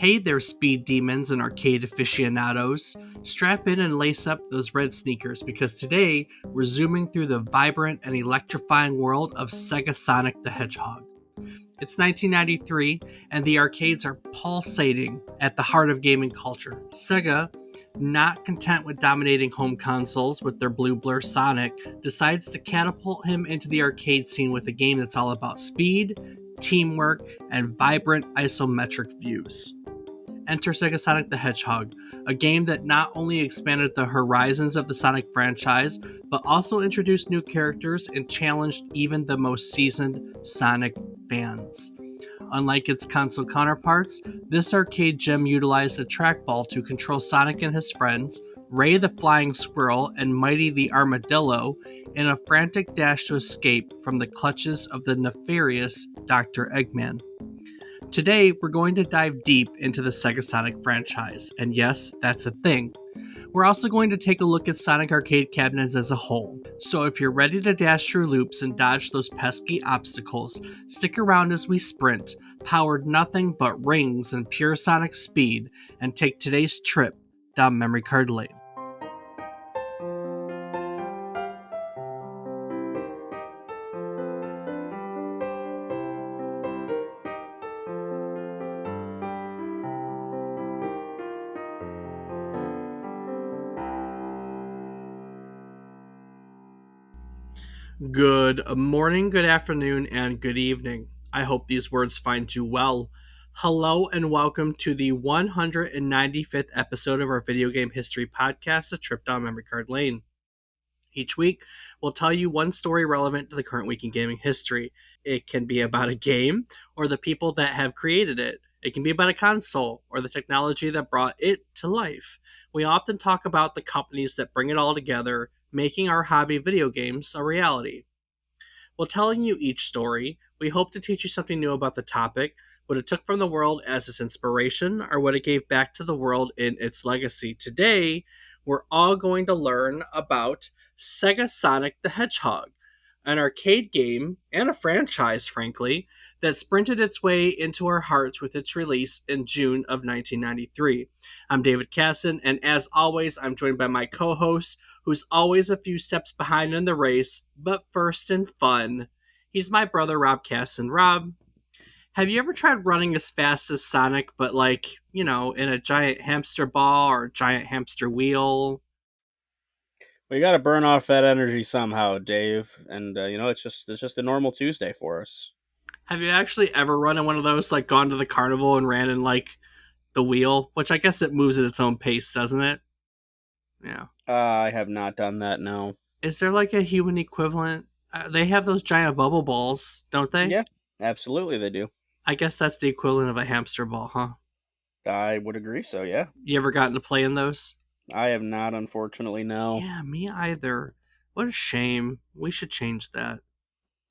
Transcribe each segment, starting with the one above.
Hey there, speed demons and arcade aficionados. Strap in and lace up those red sneakers because today we're zooming through the vibrant and electrifying world of SegaSonic the Hedgehog. It's 1993, and the arcades are pulsating at the heart of gaming culture. Sega, not content with dominating home consoles with their blue blur Sonic, decides to catapult him into the arcade scene with a game that's all about speed, teamwork, and vibrant isometric views. Enter SegaSonic the Hedgehog, a game that not only expanded the horizons of the Sonic franchise, but also introduced new characters and challenged even the most seasoned Sonic fans. Unlike its console counterparts, this arcade gem utilized a trackball to control Sonic and his friends, Ray the Flying Squirrel, and Mighty the Armadillo in a frantic dash to escape from the clutches of the nefarious Dr. Eggman. Today, we're going to dive deep into the SegaSonic franchise, and yes, that's a thing. We're also going to take a look at Sonic arcade cabinets as a whole, so if you're ready to dash through loops and dodge those pesky obstacles, stick around as we sprint, powered nothing but rings and pure Sonic speed, and take today's trip down memory card lane. Good morning, good afternoon, and good evening. I hope these words find you well. Hello and welcome to the 195th episode of our video game history podcast, A Trip Down Memory Card Lane. Each week, we'll tell you one story relevant to the current week in gaming history. It can be about a game or the people that have created it. It can be about a console or the technology that brought it to life. We often talk about the companies that bring it all together, making our hobby video games a reality. While telling you each story, we hope to teach you something new about the topic, what it took from the world as its inspiration, or what it gave back to the world in its legacy. Today, we're all going to learn about SegaSonic the Hedgehog, an arcade game and a franchise, frankly, that sprinted its way into our hearts with its release in June of 1993. I'm David Casson, and as always, I'm joined by my co-host, who's always a few steps behind in the race, but first in fun. He's my brother, Rob Casson. Rob, have you ever tried running as fast as Sonic, but in a giant hamster ball or giant hamster wheel? We got to burn off that energy somehow, Dave. And it's just a normal Tuesday for us. Have you actually ever run in one of those, gone to the carnival and ran in, the wheel? Which I guess it moves at its own pace, doesn't it? Yeah. I have not done that, no. Is there, a human equivalent? They have those giant bubble balls, don't they? Yeah, absolutely they do. I guess that's the equivalent of a hamster ball, huh? I would agree so, yeah. You ever gotten to play in those? I have not, unfortunately, no. Yeah, me either. What a shame. We should change that.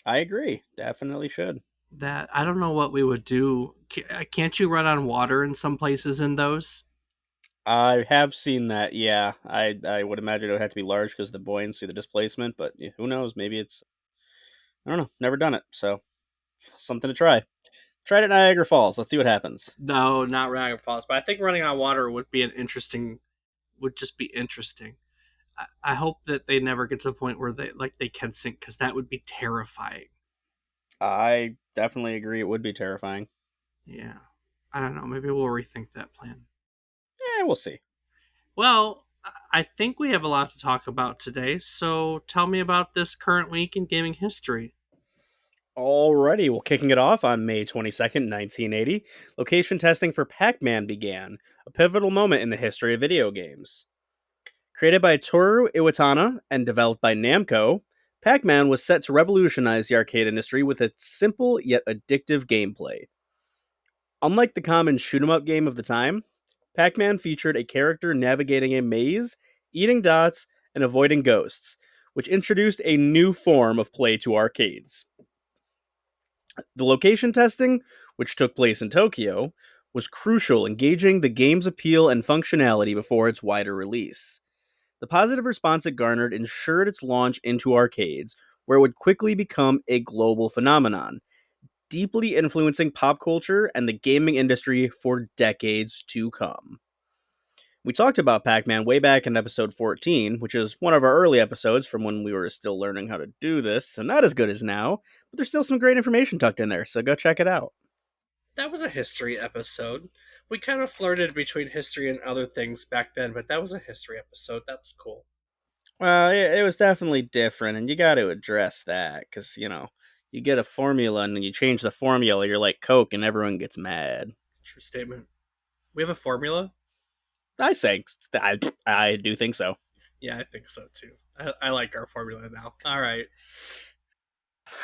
I agree. Definitely should. I don't know what we would do. Can't you run on water in some places in those? I have seen that, yeah. I would imagine it would have to be large because of the buoyancy, the displacement, but who knows? Maybe it's... I don't know. Never done it, so something to try. Tried it at Niagara Falls. Let's see what happens. No, not Niagara Falls, but I think running on water would just be interesting. I hope that they never get to the point where they can sink, because that would be terrifying. I definitely agree. It would be terrifying. Yeah. I don't know. Maybe we'll rethink that plan. Yeah, we'll see. Well, I think we have a lot to talk about today, so tell me about this current week in gaming history. Alrighty, well, kicking it off on May 22nd, 1980, location testing for Pac-Man began, a pivotal moment in the history of video games. Created by Toru Iwatani and developed by Namco, Pac-Man was set to revolutionize the arcade industry with its simple yet addictive gameplay. Unlike the common shoot-'em-up game of the time, Pac-Man featured a character navigating a maze, eating dots, and avoiding ghosts, which introduced a new form of play to arcades. The location testing, which took place in Tokyo, was crucial in gauging the game's appeal and functionality before its wider release. The positive response it garnered ensured its launch into arcades, where it would quickly become a global phenomenon, deeply influencing pop culture and the gaming industry for decades to come. We talked about Pac-Man way back in episode 14, which is one of our early episodes from when we were still learning how to do this, so not as good as now, but there's still some great information tucked in there, so go check it out. That was a history episode. We kind of flirted between history and other things back then, but that was a history episode. That was cool. Well, it was definitely different, and you got to address that, because, you get a formula and you change the formula, you're like Coke, and everyone gets mad. True statement. We have a formula? I do think so. Yeah, I think so too. I like our formula now. All right.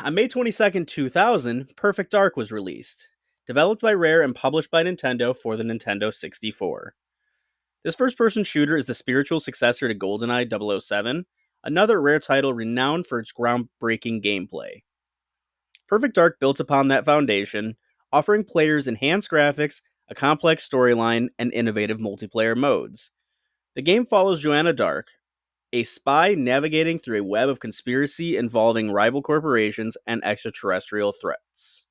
On May 22nd, 2000, Perfect Dark was released. Developed by Rare and published by Nintendo for the Nintendo 64. This first-person shooter is the spiritual successor to GoldenEye 007, another Rare title renowned for its groundbreaking gameplay. Perfect Dark built upon that foundation, offering players enhanced graphics, a complex storyline, and innovative multiplayer modes. The game follows Joanna Dark, a spy navigating through a web of conspiracy involving rival corporations and extraterrestrial threats.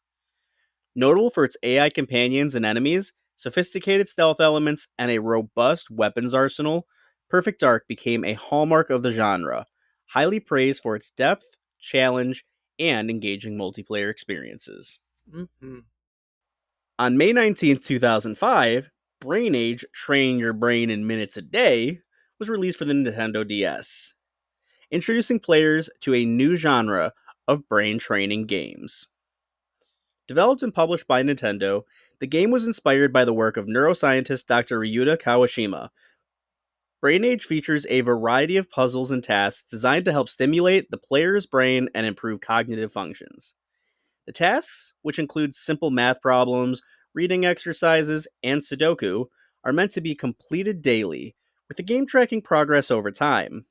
Notable for its AI companions and enemies, sophisticated stealth elements, and a robust weapons arsenal, Perfect Dark became a hallmark of the genre, highly praised for its depth, challenge, and engaging multiplayer experiences. Mm-hmm. On May 19th, 2005, Brain Age Train Your Brain in Minutes a Day was released for the Nintendo DS, introducing players to a new genre of brain training games. Developed and published by Nintendo, the game was inspired by the work of neuroscientist Dr. Ryuta Kawashima. Brain Age features a variety of puzzles and tasks designed to help stimulate the player's brain and improve cognitive functions. The tasks, which include simple math problems, reading exercises, and Sudoku, are meant to be completed daily, with the game tracking progress over time.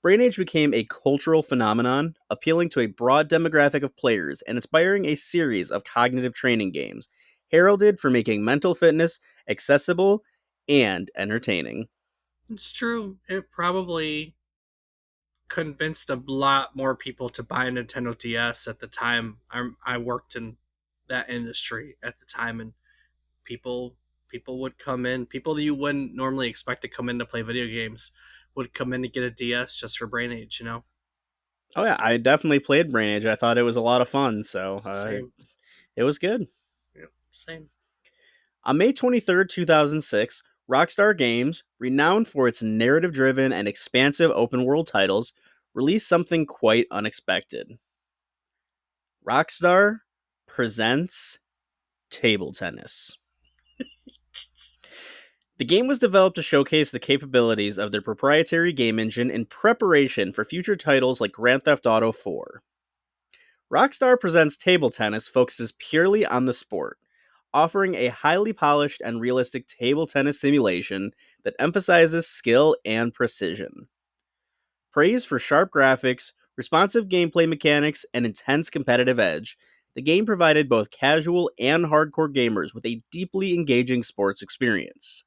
Brain Age became a cultural phenomenon, appealing to a broad demographic of players and inspiring a series of cognitive training games, heralded for making mental fitness accessible and entertaining. It's true. It probably convinced a lot more people to buy a Nintendo DS at the time. I worked in that industry at the time, and people people would come in. People that you wouldn't normally expect to come in to play video games would come in to get a DS just for Brain Age. Oh yeah, I definitely played Brain Age. I thought it was a lot of fun, so Same. it was good. Yep. Same. On May 23rd, 2006, Rockstar Games, renowned for its narrative driven and expansive open world titles, released something quite unexpected. Rockstar presents Table Tennis. The game was developed to showcase the capabilities of their proprietary game engine in preparation for future titles like Grand Theft Auto 4. Rockstar Presents Table Tennis focuses purely on the sport, offering a highly polished and realistic table tennis simulation that emphasizes skill and precision. Praised for sharp graphics, responsive gameplay mechanics, and intense competitive edge, the game provided both casual and hardcore gamers with a deeply engaging sports experience.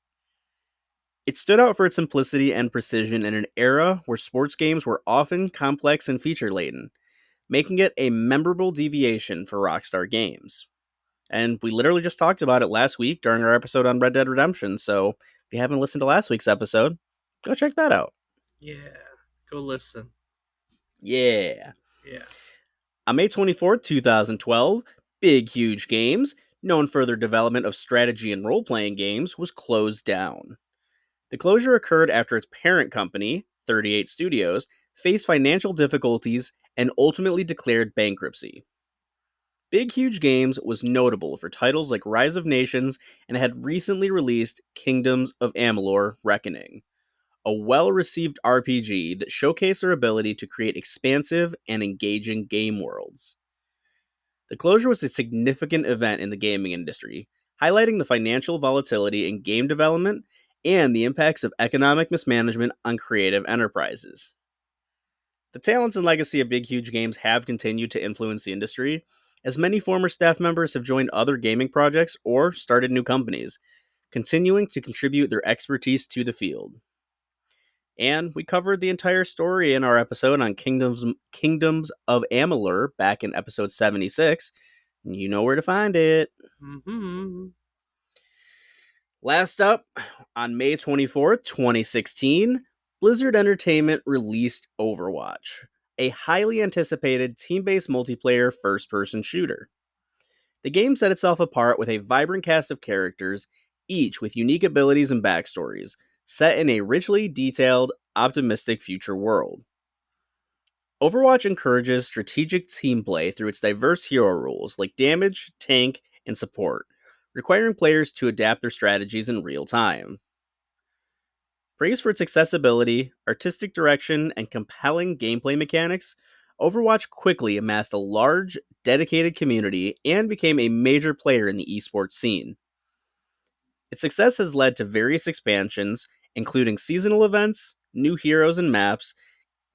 It stood out for its simplicity and precision in an era where sports games were often complex and feature-laden, making it a memorable deviation for Rockstar Games. And we literally just talked about it last week during our episode on Red Dead Redemption, so if you haven't listened to last week's episode, go check that out. Yeah. Go listen. Yeah. Yeah. On May 24th, 2012, Big Huge Games, known for their development of strategy and role-playing games, was closed down. The closure occurred after its parent company, 38 Studios, faced financial difficulties and ultimately declared bankruptcy. Big Huge Games was notable for titles like Rise of Nations and had recently released Kingdoms of Amalur: Reckoning, a well-received RPG that showcased their ability to create expansive and engaging game worlds. The closure was a significant event in the gaming industry, highlighting the financial volatility in game development and the impacts of economic mismanagement on creative enterprises. The talents and legacy of Big Huge Games have continued to influence the industry, as many former staff members have joined other gaming projects or started new companies, continuing to contribute their expertise to the field. And we covered the entire story in our episode on Kingdoms of Amalur back in episode 76, You know where to find it. Mm-hmm. Last up, on May 24th, 2016, Blizzard Entertainment released Overwatch, a highly anticipated team-based multiplayer first-person shooter. The game set itself apart with a vibrant cast of characters, each with unique abilities and backstories, set in a richly detailed, optimistic future world. Overwatch encourages strategic team play through its diverse hero rules like damage, tank, and support, requiring players to adapt their strategies in real time. Praised for its accessibility, artistic direction, and compelling gameplay mechanics, Overwatch quickly amassed a large, dedicated community and became a major player in the esports scene. Its success has led to various expansions, including seasonal events, new heroes and maps,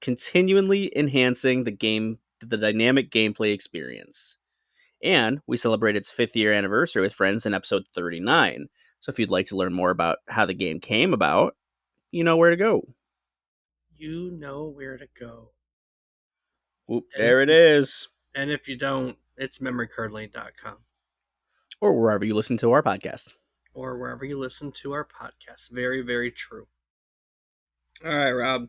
continually enhancing the dynamic gameplay experience. And we celebrate its 5th year anniversary with friends in episode 39. So if you'd like to learn more about how the game came about, you know where to go. You know where to go. Oop, And if there it you is. and if you don't, it's memorycardlane.com Or wherever you listen to our podcast. or wherever you listen to our podcast. Very, very true. All right, Rob.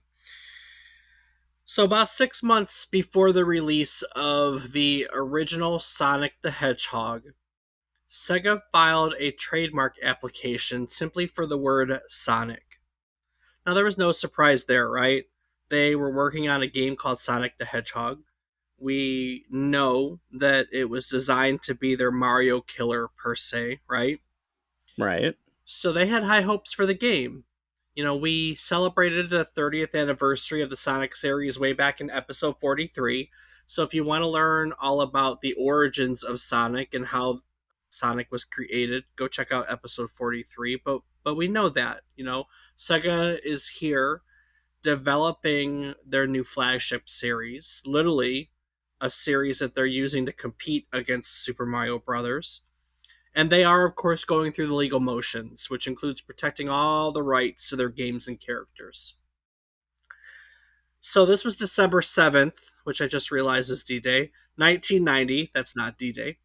So about 6 months before the release of the original Sonic the Hedgehog, Sega filed a trademark application simply for the word Sonic. Now, there was no surprise there, right? They were working on a game called Sonic the Hedgehog. We know that it was designed to be their Mario killer, per se, right? Right. So they had high hopes for the game. You know, we celebrated the 30th anniversary of the Sonic series way back in episode 43. So if you want to learn all about the origins of Sonic and how Sonic was created, go check out episode 43. But we know that, Sega is here developing their new flagship series, literally a series that they're using to compete against Super Mario Brothers. And they are, of course, going through the legal motions, which includes protecting all the rights to their games and characters. So this was December 7th, which I just realized is D-Day, 1990. That's not D-Day.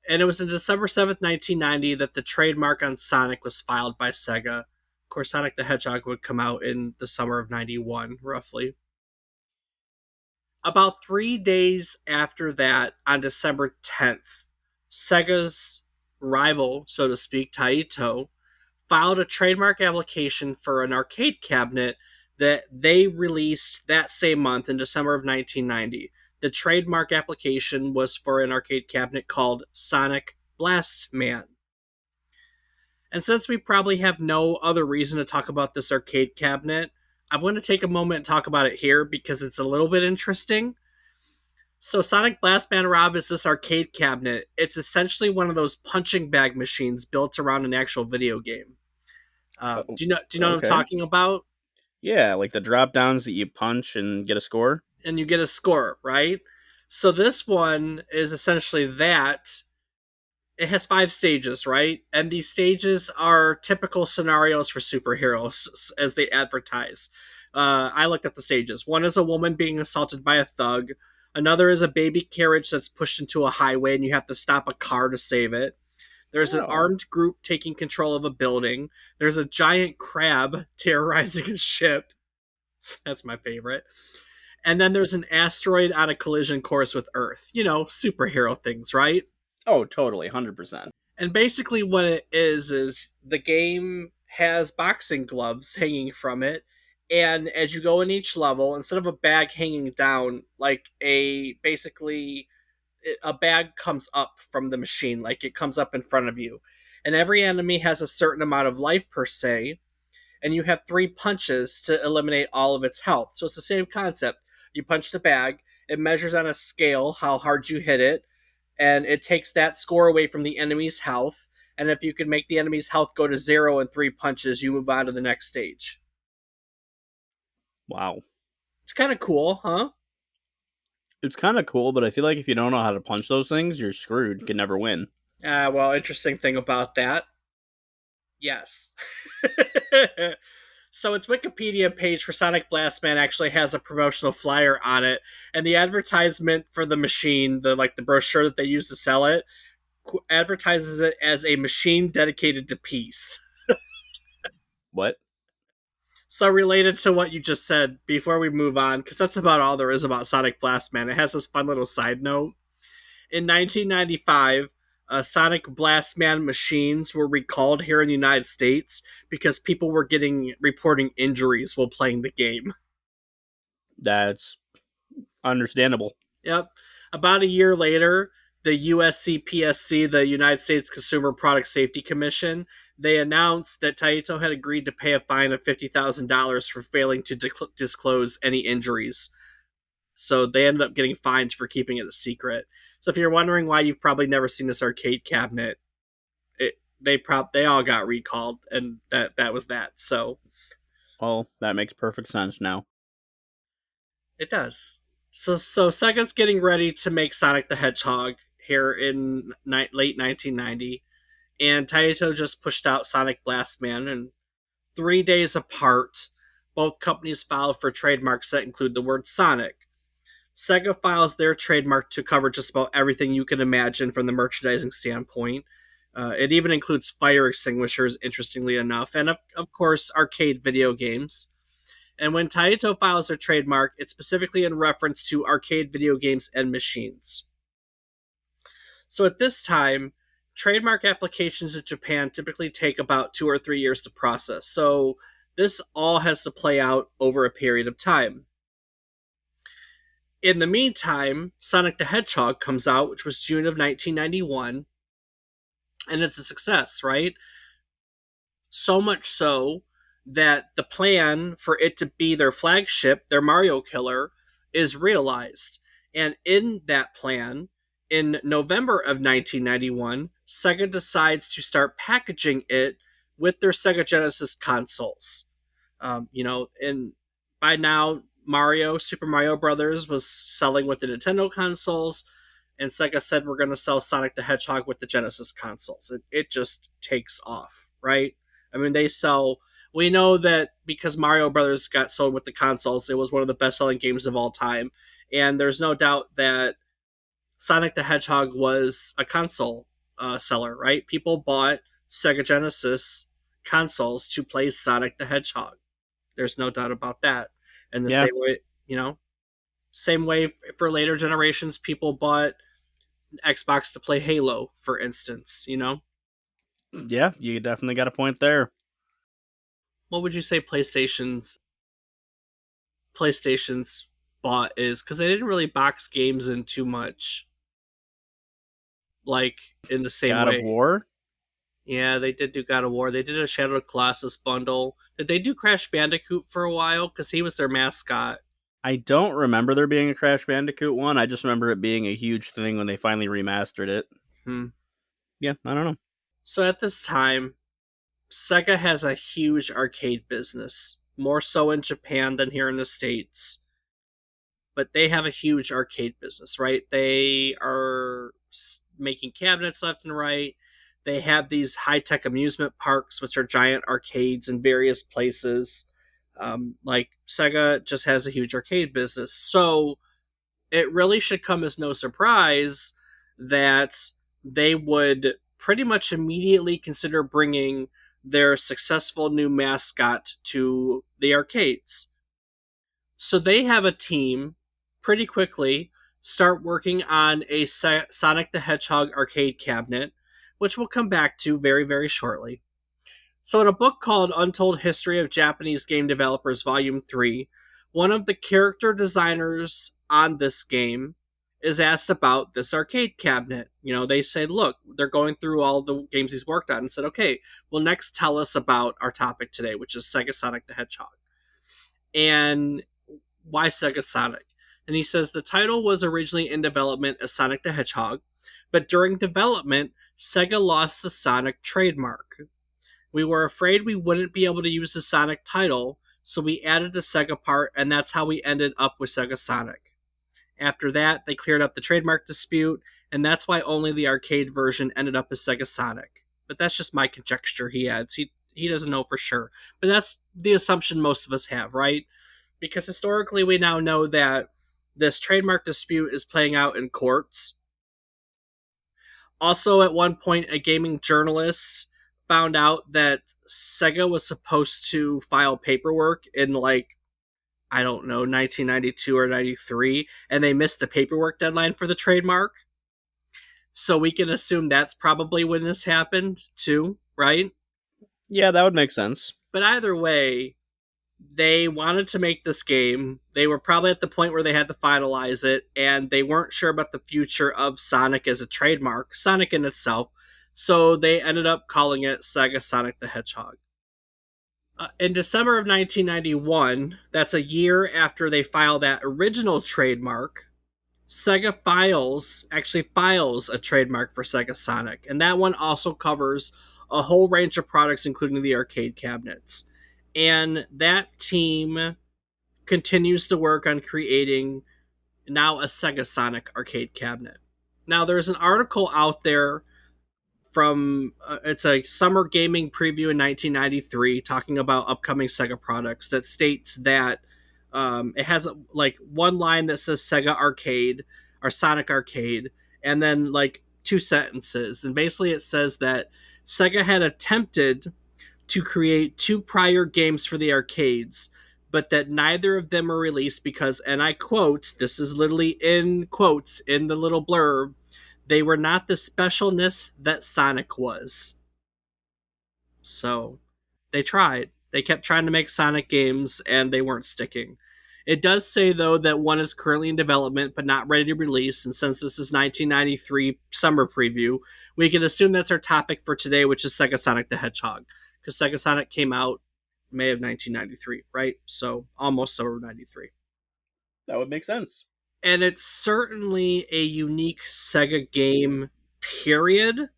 And it was on December 7th, 1990, that the trademark on Sonic was filed by Sega. Of course, Sonic the Hedgehog would come out in the summer of 91, roughly. About 3 days after that, on December 10th, Sega's rival, so to speak, Taito, filed a trademark application for an arcade cabinet that they released that same month in December of 1990. The trademark application was for an arcade cabinet called Sonic Blast Man. And since we probably have no other reason to talk about this arcade cabinet, I'm going to take a moment and talk about it here because it's a little bit interesting. So Sonic Blast Man, Rob, is this arcade cabinet. It's essentially one of those punching bag machines built around an actual video game. Oh, Do you know what I'm okay. talking about? Yeah, like the drop downs that you punch and get a score. And you get a score, right? So this one is essentially that. It has 5 stages, right? And these stages are typical scenarios for superheroes as they advertise. I looked at the stages. One is a woman being assaulted by a thug. Another is a baby carriage that's pushed into a highway and you have to stop a car to save it. There's an Oh. armed group taking control of a building. There's a giant crab terrorizing a ship. That's my favorite. And then there's an asteroid on a collision course with Earth. Superhero things, right? Oh, totally, 100%. And basically, what it is the game has boxing gloves hanging from it. And as you go in each level, instead of a bag hanging down, like a bag comes up from the machine, like it comes up in front of you. And every enemy has a certain amount of life per se, and you have 3 punches to eliminate all of its health. So it's the same concept. You punch the bag, it measures on a scale how hard you hit it, and it takes that score away from the enemy's health. And if you can make the enemy's health go to 0 in 3 punches, you move on to the next stage. Wow. It's kind of cool, huh? It's kind of cool, but I feel like if you don't know how to punch those things, you're screwed. You can never win. Well, interesting thing about that. Yes. So its Wikipedia page for Sonic Blastman actually has a promotional flyer on it, and the advertisement for the machine, the brochure that they use to sell it, advertises it as a machine dedicated to peace. What? So related to what you just said, before we move on, because that's about all there is about Sonic Blastman, it has this fun little side note. In 1995, Sonic Blastman machines were recalled here in the United States because people were getting reporting injuries while playing the game. That's understandable. Yep. About a year later, the USCPSC, the United States Consumer Product Safety Commission, they announced that Taito had agreed to pay a fine of $50,000 for failing to disclose any injuries. So they ended up getting fined for keeping it a secret. So if you're wondering why you've probably never seen this arcade cabinet, they all got recalled, and that was that. So Well, that makes perfect sense now. it does. So Sega's getting ready to make Sonic the Hedgehog here in late 1990, and Taito just pushed out Sonic Blastman, and 3 days apart, both companies filed for trademarks that include the word Sonic. Sega files their trademark to cover just about everything you can imagine from the merchandising standpoint. It even includes fire extinguishers, interestingly enough, and of course, arcade video games. And when Taito files their trademark, it's specifically in reference to arcade video games and machines. So at this time, trademark applications in Japan typically take about 2 or 3 years to process. So this all has to play out over a period of time. In the meantime, Sonic the Hedgehog comes out, which was June of 1991, and it's a success, right? So much so that the plan for it to be their flagship, their Mario killer, is realized. And in that plan, in November of 1991, Sega decides to start packaging it with their Sega Genesis consoles. And by now, Super Mario Brothers was selling with the Nintendo consoles, and Sega said we're going to sell Sonic the Hedgehog with the Genesis consoles. It just takes off, right? I mean, we know that because Mario Brothers got sold with the consoles, it was one of the best-selling games of all time, and there's no doubt that Sonic the Hedgehog was a console seller, right? People bought Sega Genesis consoles to play Sonic the Hedgehog. There's no doubt about that. And the Yeah. same way for later generations, people bought Xbox to play Halo, for instance. Yeah, you definitely got a point there. What would you say PlayStation's bought is? Because they didn't really box games in too much, like in the same God way. of War? Yeah, they did do God of War. They did a Shadow of the Colossus bundle. Did they do Crash Bandicoot for a while? Because he was their mascot. I don't remember there being a Crash Bandicoot one. I just remember it being a huge thing when they finally remastered it. Yeah, I don't know. So at this time, Sega has a huge arcade business, more so in Japan than here in the States. But they have a huge arcade business, right? They are making cabinets left and right. They have these high-tech amusement parks, which are giant arcades in various places. Like Sega just has a huge arcade business. So it really should come as no surprise that they would pretty much immediately consider bringing their successful new mascot to the arcades. So they have a team pretty quickly start working on a Sonic the Hedgehog arcade cabinet, which we'll come back to very, very shortly. So, in a book called Untold History of Japanese Game Developers, Volume 3, one of the character designers on this game is asked about this arcade cabinet. They say, look, they're going through all the games he's worked on and said, okay, well, next tell us about our topic today, which is SegaSonic the Hedgehog. And why SegaSonic? And he says the title was originally in development as Sonic the Hedgehog, but during development, Sega lost the Sonic trademark. We were afraid we wouldn't be able to use the Sonic title, so we added the Sega part, and that's how we ended up with SegaSonic. After that, they cleared up the trademark dispute, and that's why only the arcade version ended up as SegaSonic. But that's just my conjecture, he adds. He doesn't know for sure, but that's the assumption most of us have, right? Because historically, we now know that this trademark dispute is playing out in courts. Also, at one point, a gaming journalist found out that Sega was supposed to file paperwork in, like, I don't know, 1992 or 93, and they missed the paperwork deadline for the trademark. So we can assume that's probably when this happened, too, right? Yeah, that would make sense. But either way, they wanted to make this game. They were probably at the point where they had to finalize it, and they weren't sure about the future of Sonic as a trademark, Sonic in itself. So they ended up calling it SegaSonic the Hedgehog. In December of 1991, that's a year after they filed that original trademark, Sega actually files a trademark for Sega Sonic, and that one also covers a whole range of products, including the arcade cabinets. And that team continues to work on creating now a Sega Sonic arcade cabinet. Now, there's an article out there from it's a summer gaming preview in 1993 talking about upcoming Sega products that states that it has like one line that says Sega Arcade or Sonic Arcade, and then like two sentences, and basically it says that Sega had attempted to create two prior games for the arcades, but that neither of them were released because, and I quote, this is literally in quotes in the little blurb, they were not the specialness that Sonic was. So they tried. They kept trying to make Sonic games and they weren't sticking. It does say, though, that one is currently in development but not ready to release, and since this is 1993 summer preview, we can assume that's our topic for today, which is Sega Sonic the Hedgehog, because Sega Sonic came out May of 1993, right? So almost summer of 93. That would make sense. And it's certainly a unique Sega game, period,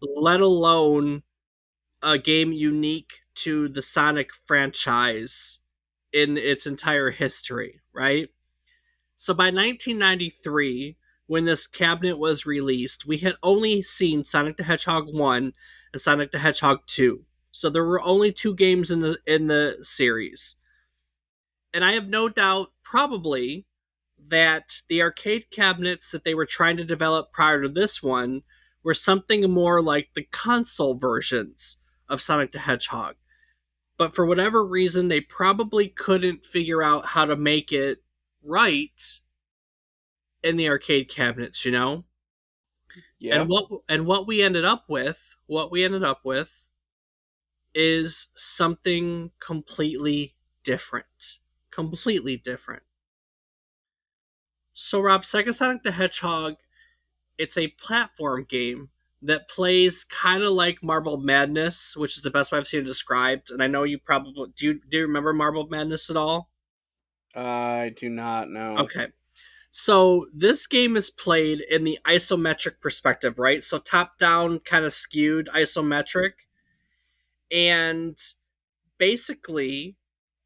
let alone a game unique to the Sonic franchise in its entire history, right? So by 1993, when this cabinet was released, we had only seen Sonic the Hedgehog 1 and Sonic the Hedgehog 2. So there were only two games in the series. And I have no doubt, probably, that the arcade cabinets that they were trying to develop prior to this one were something more like the console versions of Sonic the Hedgehog. But for whatever reason, they probably couldn't figure out how to make it right in the arcade cabinets, you know? Yeah. And what we ended up with, is something completely different. Completely different. So, Rob, Sega Sonic the Hedgehog, it's a platform game that plays kind of like Marble Madness, which is the best way I've seen it described. And I know you probably do you remember Marble Madness at all? I do not know. Okay. So this game is played in the isometric perspective, right? So top down, kind of skewed isometric. And basically,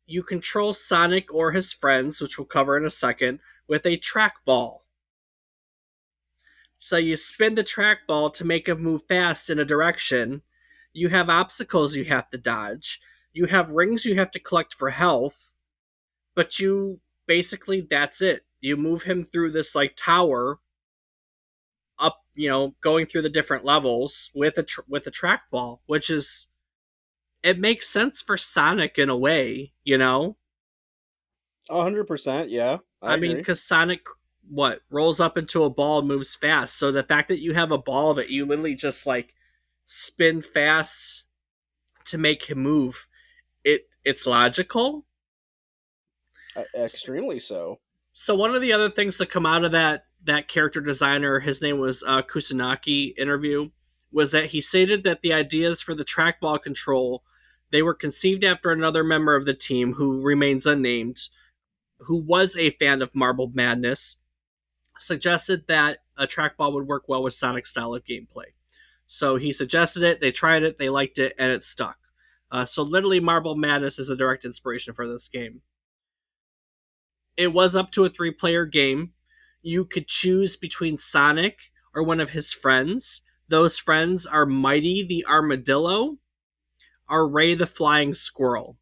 you control Sonic or his friends, which we'll cover in a second, with a trackball. So you spin the trackball to make him move fast in a direction. You have obstacles you have to dodge. You have rings you have to collect for health. But you basically, that's it. You move him through this like tower up, going through the different levels with a trackball, which is, it makes sense for Sonic in a way, 100%, yeah. I mean, agree. because Sonic, rolls up into a ball, moves fast. So the fact that you have a ball that you literally just like spin fast to make him move, it's logical. Extremely so. So one of the other things to come out of that character designer, his name was Kusanagi interview, was that he stated that the ideas for the trackball control, they were conceived after another member of the team who remains unnamed, who was a fan of Marble Madness, suggested that a trackball would work well with Sonic's style of gameplay. So he suggested it, they tried it, they liked it, and it stuck. So literally Marble Madness is a direct inspiration for this game. It was up to a 3-player game. You could choose between Sonic or one of his friends. Those friends are Mighty the Armadillo, are Ray the Flying Squirrel.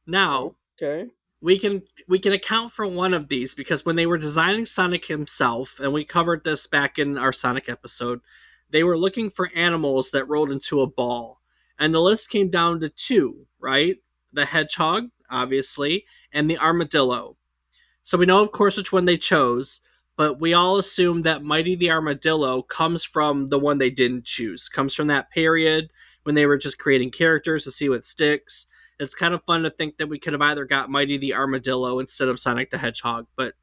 Now, Okay. we can account for one of these because when they were designing Sonic himself, and we covered this back in our Sonic episode, they were looking for animals that rolled into a ball. And the list came down to two, right? The hedgehog, obviously, and the armadillo. So we know, of course, which one they chose, but we all assume that Mighty the Armadillo comes from the one they didn't choose, comes from that period when they were just creating characters to see what sticks. It's kind of fun to think that we could have either got Mighty the Armadillo instead of Sonic the Hedgehog, but,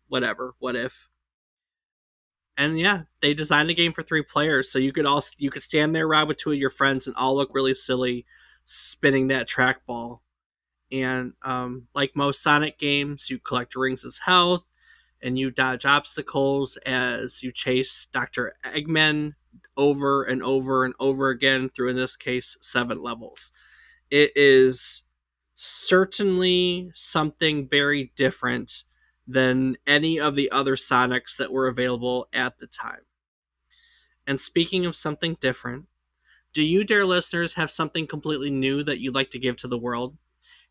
whatever. What if? And yeah, they designed a game for three players, so you could stand there, ride with two of your friends, and all look really silly spinning that trackball. And like most Sonic games, you collect rings as health, and you dodge obstacles as you chase Dr. Eggman over and over and over again through, in this case, 7 levels. It is certainly something very different than any of the other Sonics that were available at the time. And speaking of something different, do you, dear listeners, have something completely new that you'd like to give to the world?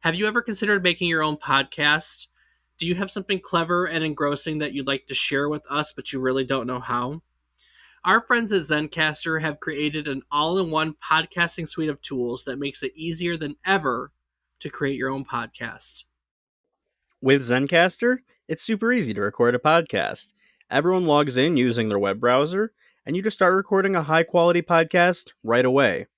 Have you ever considered making your own podcast? Do you have something clever and engrossing that you'd like to share with us, but you really don't know how? Our friends at Zencastr have created an all-in-one podcasting suite of tools that makes it easier than ever to create your own podcast. With Zencastr, it's super easy to record a podcast. Everyone logs in using their web browser, and you just start recording a high quality podcast right away.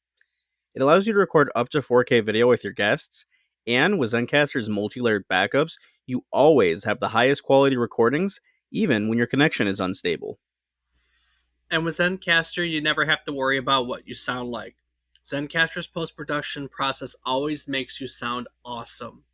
It allows you to record up to 4K video with your guests, and with Zencastr's multi-layered backups, you always have the highest quality recordings, even when your connection is unstable. And with Zencastr, you never have to worry about what you sound like. Zencastr's post-production process always makes you sound awesome.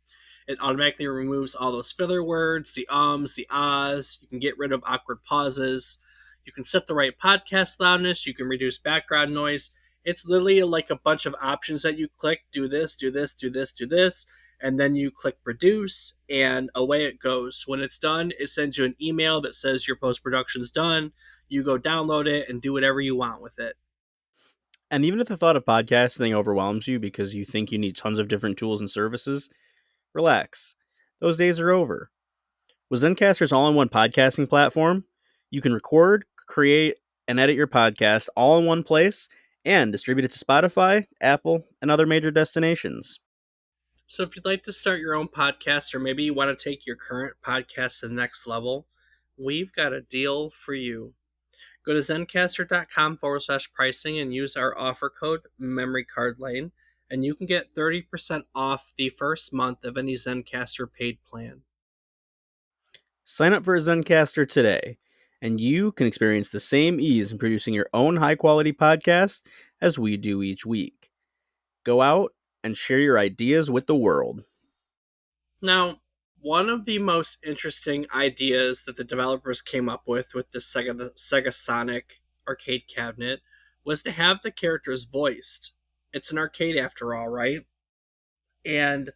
It automatically removes all those filler words, the ums, the ahs. You can get rid of awkward pauses. You can set the right podcast loudness. You can reduce background noise. It's literally like a bunch of options that you click. Do this, do this, do this, do this. And then you click produce, and away it goes. When it's done, it sends you an email that says your post-production's done. You go download it and do whatever you want with it. And even if the thought of podcasting overwhelms you because you think you need tons of different tools and services, relax. Those days are over. With Zencastr's all-in-one podcasting platform, you can record, create, and edit your podcast all in one place and distribute it to Spotify, Apple, and other major destinations. So if you'd like to start your own podcast, or maybe you want to take your current podcast to the next level, we've got a deal for you. Go to zencastr.com/pricing and use our offer code MemoryCardLane, and you can get 30% off the first month of any Zencastr paid plan. Sign up for a Zencastr today, and you can experience the same ease in producing your own high-quality podcast as we do each week. Go out and share your ideas with the world. Now, one of the most interesting ideas that the developers came up with the SegaSonic arcade cabinet was to have the characters voiced. It's an arcade after all, right? And,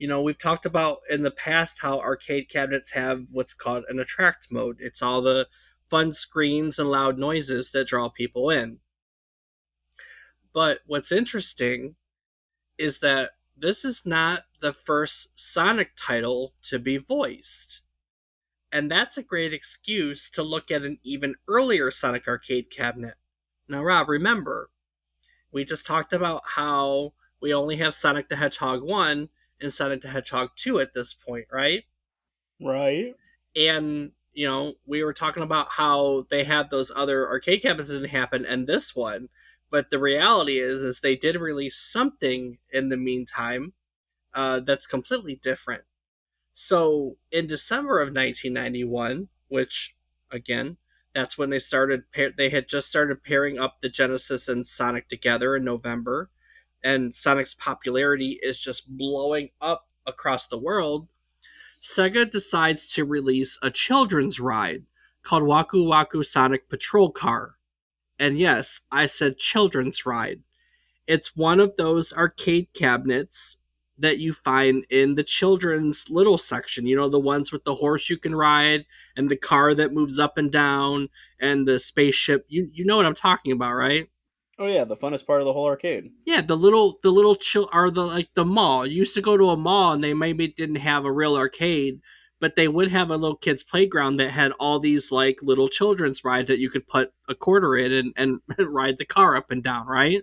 we've talked about in the past how arcade cabinets have what's called an attract mode. It's all the fun screens and loud noises that draw people in. But what's interesting is that this is not the first Sonic title to be voiced. And that's a great excuse to look at an even earlier Sonic arcade cabinet. Now, Rob, remember, we just talked about how we only have Sonic the Hedgehog 1 and Sonic the Hedgehog 2 at this point, right? Right. And, we were talking about how they had those other arcade cabinets that didn't happen and this one. But the reality is they did release something in the meantime that's completely different. So in December of 1991, which again, that's when they had just started pairing up the Genesis and Sonic together in November, and Sonic's popularity is just blowing up across the world. Sega decides to release a children's ride called Waku Waku Sonic Patrol Car. And yes, I said children's ride. It's one of those arcade cabinets that you find in the children's little section. The ones with the horse you can ride and the car that moves up and down and the spaceship. You know what I'm talking about, right? Oh yeah, the funnest part of the whole arcade. Yeah, the little chill are the like the mall. You used to go to a mall and they maybe didn't have a real arcade, but they would have a little kids playground that had all these like little children's rides that you could put a quarter in and ride the car up and down, right?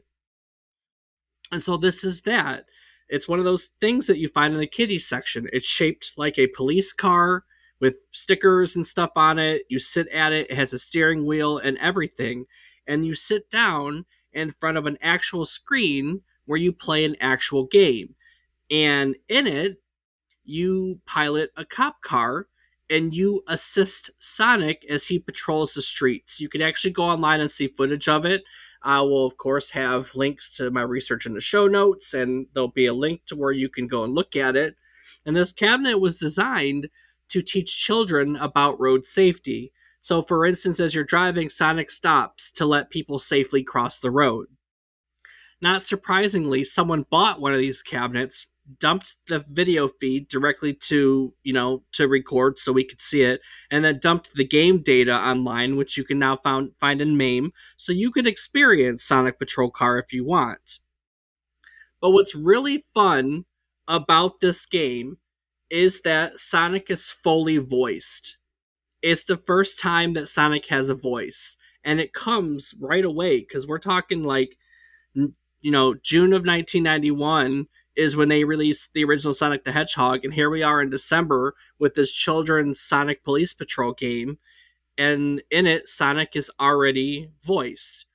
And so this is that. It's one of those things that you find in the kiddies section. It's shaped like a police car with stickers and stuff on it. You sit at it, it has a steering wheel and everything. And you sit down in front of an actual screen where you play an actual game. And in it, you pilot a cop car and you assist Sonic as he patrols the streets. You can actually go online and see footage of it. I will, of course, have links to my research in the show notes, and there'll be a link to where you can go and look at it. And this cabinet was designed to teach children about road safety. So, for instance, as you're driving, Sonic stops to let people safely cross the road. Not surprisingly, someone bought one of these cabinets, dumped the video feed directly to record so we could see it, and then dumped the game data online, which you can now find in MAME, so you could experience Sonic Patrol Car if you want. But what's really fun about this game is that Sonic is fully voiced. It's the first time that Sonic has a voice, and it comes right away because we're talking like June of 1991 is when they released the original Sonic the Hedgehog, and here we are in December with this children's Sonic Police Patrol game, and in it, Sonic is already voiced.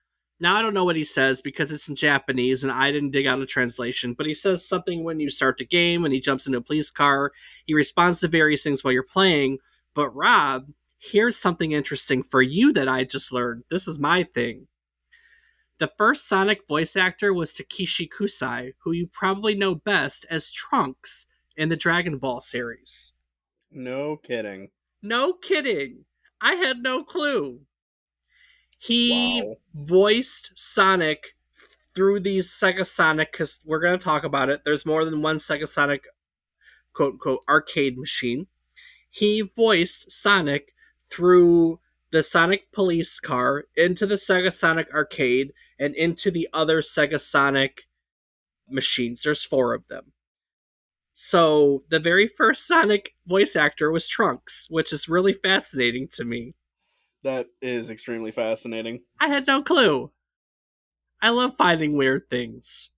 Now, I don't know what he says because it's in Japanese and I didn't dig out a translation, but he says something when you start the game, when he jumps into a police car. He responds to various things while you're playing. But, Rob, here's something interesting for you that I just learned. This is my thing. The first Sonic voice actor was Takeshi Kusai, who you probably know best as Trunks in the Dragon Ball series. No kidding. No kidding. I had no clue. He Wow. voiced Sonic through these SegaSonic, because we're going to talk about it. There's more than one SegaSonic quote unquote arcade machine. He voiced Sonic through the Sonic police car into the SegaSonic arcade and into the other SegaSonic machines. There's four of them. So the very first Sonic voice actor was Trunks, which is really fascinating to me. That is extremely fascinating. I had no clue. I love finding weird things.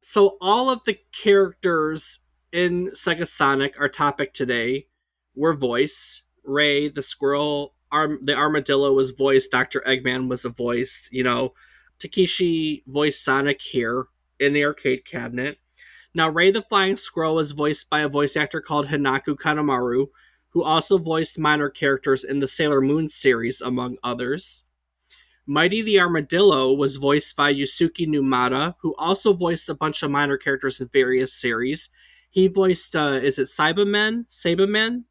So all of the characters in Sega Sonic, our topic today, were voiced. Ray, the squirrel, the armadillo was voiced. Dr. Eggman was a voice. Takeshi voiced Sonic here in the arcade cabinet. Now, Ray the Flying Squirrel was voiced by a voice actor called Hinaku Kanemaru, who also voiced minor characters in the Sailor Moon series, among others. Mighty the Armadillo was voiced by Yusuke Numata, who also voiced a bunch of minor characters in various series. He voiced, is it Cybermen? Sabermen?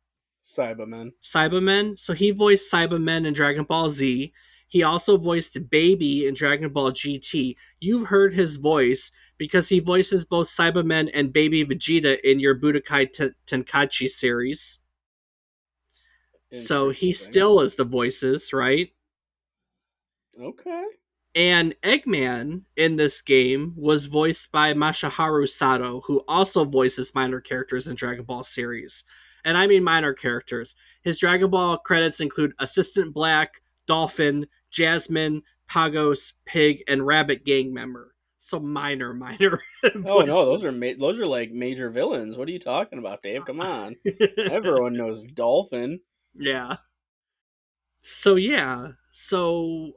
Cybermen. Cybermen. So he voiced Cybermen in Dragon Ball Z. He also voiced Baby in Dragon Ball GT. You've heard his voice because he voices both Cybermen and Baby Vegeta in your Budokai Tenkaichi series. So he still is the voices, right? Okay. And Eggman in this game was voiced by Masaharu Sato, who also voices minor characters in Dragon Ball series. And I mean minor characters. His Dragon Ball credits include Assistant Black, Dolphin, Jasmine, Pagos, Pig, and Rabbit gang member. So minor voices. Oh no, those are like major villains. What are you talking about, Dave? Come on. Everyone knows Dolphin. Yeah. So yeah. So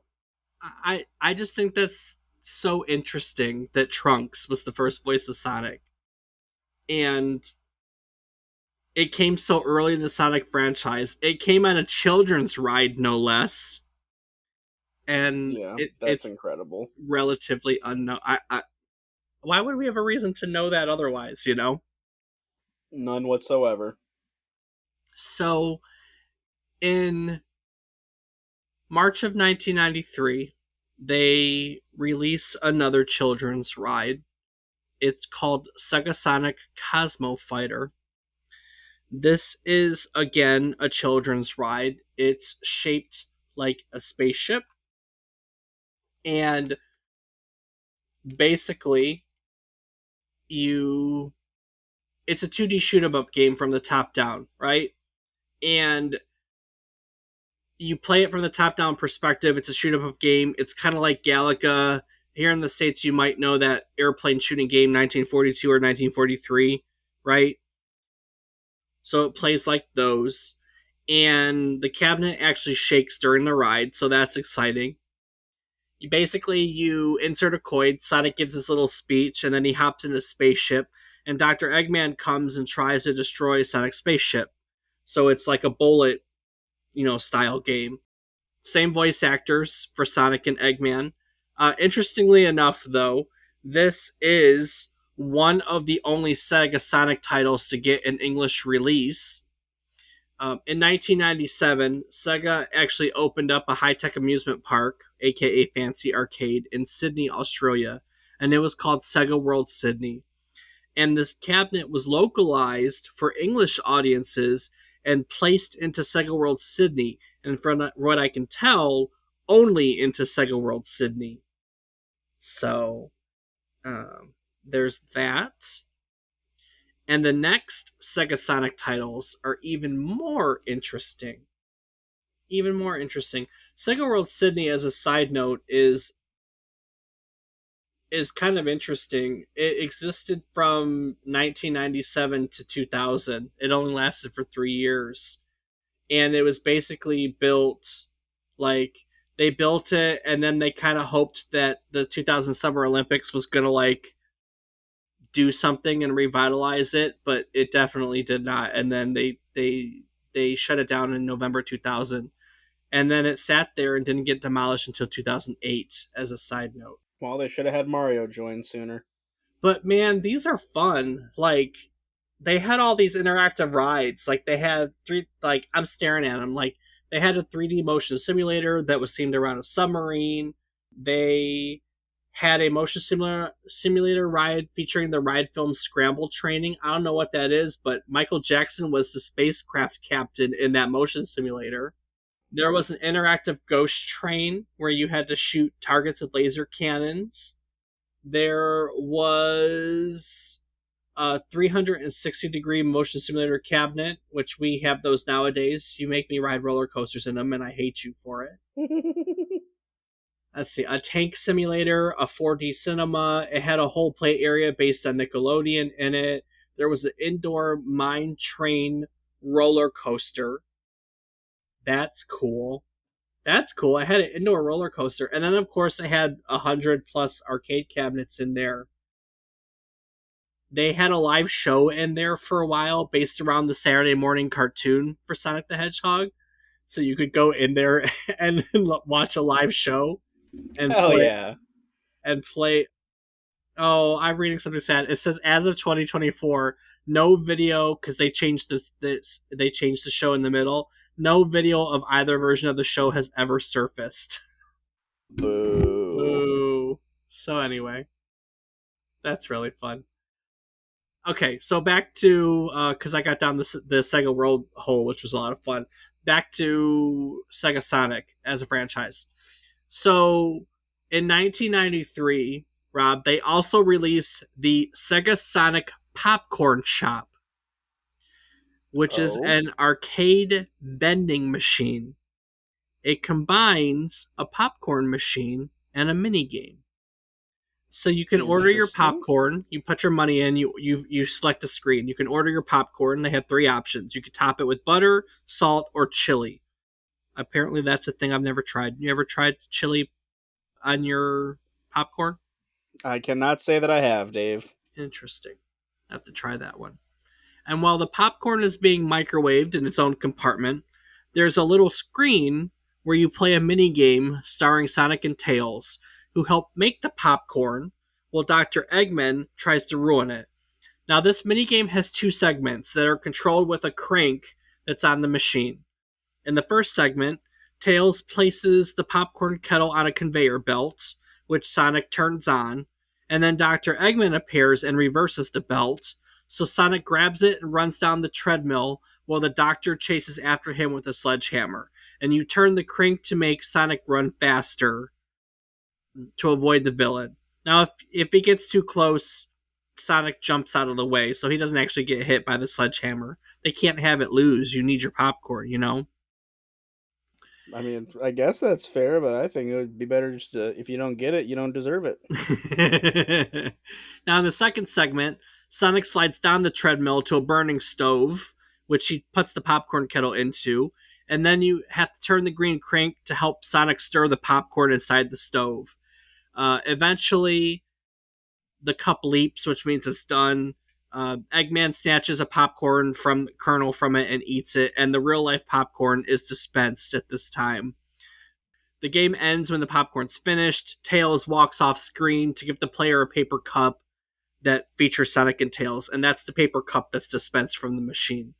I just think that's so interesting that Trunks was the first voice of Sonic. And it came so early in the Sonic franchise. It came on a children's ride, no less. And Yeah, that's it's incredible. relatively unknown. Why would we have a reason to know that otherwise, None whatsoever. So, in March of 1993, they release another children's ride. It's called SegaSonic Cosmo Fighter. This is, again, a children's ride. It's shaped like a spaceship. And basically you it's a 2D shoot 'em up game from the top down, right? And you play it from the top down perspective. It's a shoot 'em up game. It's kind of like Galaga. Here in the States, you might know that airplane shooting game 1942 or 1943, right? So it plays like those. And the cabinet actually shakes during the ride, so that's exciting. You insert a coin, Sonic gives this little speech, and then he hops in a spaceship, and Dr. Eggman comes and tries to destroy Sonic's spaceship. So it's like a bullet, style game. Same voice actors for Sonic and Eggman. Interestingly enough, though, this is one of the only Sega Sonic titles to get an English release. In 1997, Sega actually opened up a high-tech amusement park, aka Fancy Arcade, in Sydney, Australia, and it was called Sega World Sydney. And this cabinet was localized for English audiences and placed into Sega World Sydney, and from what I can tell, only into Sega World Sydney. So, there's that. And the next Sega Sonic titles are even more interesting. Sega World Sydney, as a side note, is kind of interesting. It existed from 1997 to 2000. It only lasted for 3 years. And it was basically built like they built it and then they kind of hoped that the 2000 Summer Olympics was going to like do something and revitalize it, but it definitely did not. And then they shut it down in November 2000. And then it sat there and didn't get demolished until 2008 as a side note. Well, they should have had Mario join sooner. But man, these are fun. Like they had all these interactive rides. Like they had three. Like I'm staring at them. Like they had a 3D motion simulator that was themed around a submarine. They had a motion simulator ride featuring the ride film Scramble Training. I don't know what that is, but Michael Jackson was the spacecraft captain in that motion simulator. There was an interactive ghost train where you had to shoot targets with laser cannons. There was a 360-degree motion simulator cabinet, which we have those nowadays. You make me ride roller coasters in them, and I hate you for it. Let's see, a tank simulator, a 4D cinema. It had a whole play area based on Nickelodeon in it. There was an indoor mine train roller coaster. That's cool. I had an indoor roller coaster. And then, of course, I had 100 plus arcade cabinets in there. They had a live show in there for a while based around the Saturday morning cartoon for Sonic the Hedgehog. So you could go in there and watch a live show and play. Oh, I'm reading something sad. It says as of 2024, no video because they changed they changed the show in the middle. No video of either version of the show has ever surfaced. Boo. Boo. So anyway, that's really fun. Okay, so back to because I got down the Sega World hole, which was a lot of fun. Back to Sega Sonic as a franchise. So in 1993, Rob, they also released the Sega Sonic Popcorn Shop, which is an arcade vending machine. It combines a popcorn machine and a mini game. So you can order your popcorn, you put your money in, you select a screen. You can order your popcorn. They have 3 options. You can top it with butter, salt, or chili. Apparently that's a thing I've never tried. You ever tried chili on your popcorn? I cannot say that I have, Dave. Interesting. I have to try that one. And while the popcorn is being microwaved in its own compartment, there's a little screen where you play a mini game starring Sonic and Tails, who help make the popcorn while Dr. Eggman tries to ruin it. Now, this minigame has 2 segments that are controlled with a crank that's on the machine. In the first segment, Tails places the popcorn kettle on a conveyor belt, which Sonic turns on, and then Dr. Eggman appears and reverses the belt, so Sonic grabs it and runs down the treadmill while the doctor chases after him with a sledgehammer. And you turn the crank to make Sonic run faster to avoid the villain. Now, if he gets too close, Sonic jumps out of the way, so he doesn't actually get hit by the sledgehammer. They can't have it lose. You need your popcorn, you know? I mean, I guess that's fair, but I think it would be better just to, if you don't get it, you don't deserve it. Now, in the second segment, Sonic slides down the treadmill to a burning stove, which he puts the popcorn kettle into, and then you have to turn the green crank to help Sonic stir the popcorn inside the stove. Eventually, the cup leaps, which means it's done. Eggman snatches a popcorn from kernel from it and eats it, and the real life popcorn is dispensed at this time. The game ends when the popcorn's finished. Tails walks off screen to give the player a paper cup that features Sonic and Tails, and that's the paper cup that's dispensed from the machine.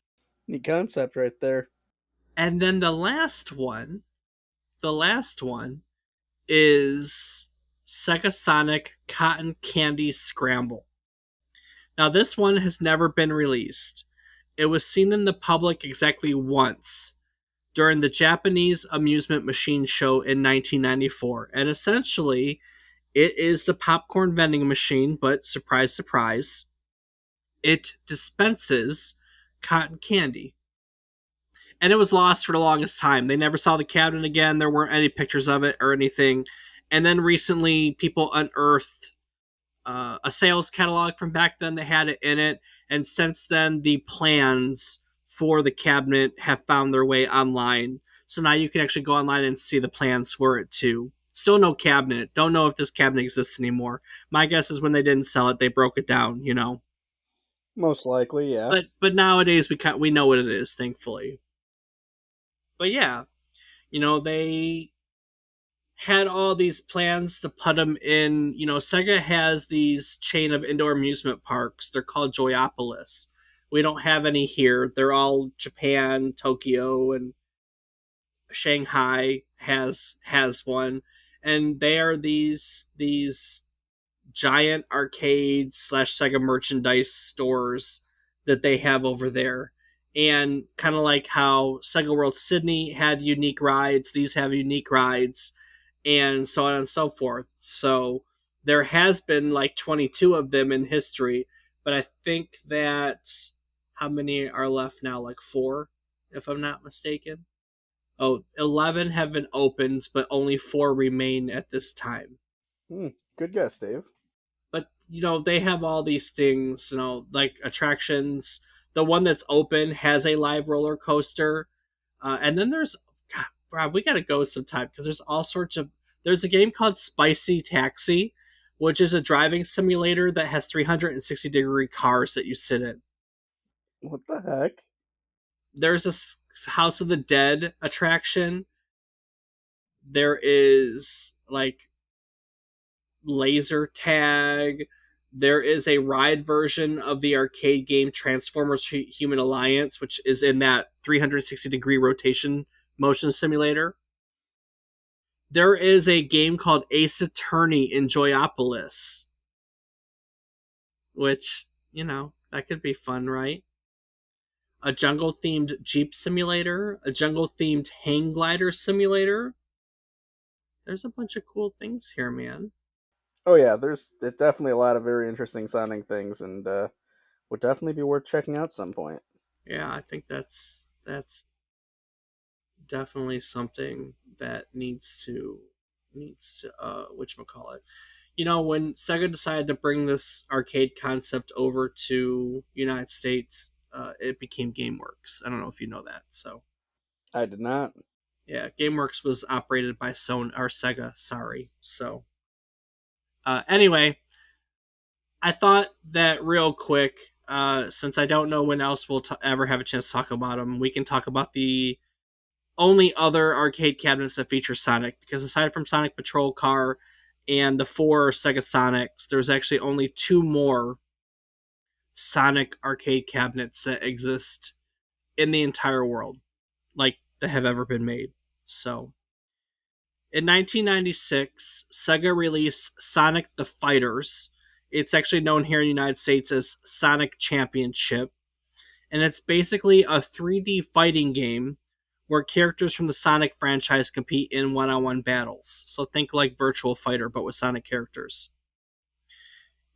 Neat concept right there. And then the last one is SegaSonic Cotton Candy Scramble. Now, this one has never been released. It was seen in the public exactly once during the Japanese Amusement Machine Show in 1994. And essentially, it is the popcorn vending machine, but surprise, surprise, it dispenses cotton candy. And it was lost for the longest time. They never saw the cabinet again. There weren't any pictures of it or anything. And then recently, people unearthed a sales catalog from back then that had it in it. And since then, the plans for the cabinet have found their way online. So now you can actually go online and see the plans for it too. Still no cabinet. Don't know if this cabinet exists anymore. My guess is when they didn't sell it, they broke it down, you know. Most likely, yeah. But nowadays we know what it is, thankfully. But yeah, they had all these plans to put them in. Sega has these chain of indoor amusement parks. They're called Joyopolis. We don't have any here. They're all Japan, Tokyo, and Shanghai has one, and they are these giant arcade slash Sega merchandise stores that they have over there. And kind of like how Sega World Sydney had unique rides, these have unique rides, and so on and so forth. So there has been like 22 of them in history, but I think that how many are left now? Like four, if I'm not mistaken. Oh, 11 have been opened, but only four remain at this time. Good guess, Dave. But they have all these things, like attractions. The one that's open has a live roller coaster, and then there's God, Rob, we gotta go sometime because there's all sorts of. There's a game called Spicy Taxi, which is a driving simulator that has 360-degree cars that you sit in. What the heck? There's a House of the Dead attraction. There is like laser tag. There is a ride version of the arcade game Transformers Human Alliance, which is in that 360-degree rotation motion simulator. There is a game called Ace Attorney in Joyopolis, which, that could be fun, right? A jungle-themed Jeep simulator, a jungle-themed hang glider simulator. There's a bunch of cool things here, man. Oh yeah, there's definitely a lot of very interesting sounding things, and would definitely be worth checking out some point. Yeah, I think that's definitely something that needs to whatchamacallit. When Sega decided to bring this arcade concept over to United States, it became GameWorks. I don't know if you know that. So I did not. yeah, GameWorks was operated by Sega. Sorry. So anyway, I thought that real quick, since I don't know when else we'll ever have a chance to talk about them, we can talk about the only other arcade cabinets that feature Sonic. Because aside from Sonic Patrol Car and the four Sega Sonics, there's actually only two more Sonic arcade cabinets that exist in the entire world, like that have ever been made. So, in 1996, Sega released Sonic the Fighters. It's actually known here in the United States as Sonic Championship, and it's basically a 3D fighting game where characters from the Sonic franchise compete in one-on-one battles. So think like Virtual Fighter, but with Sonic characters.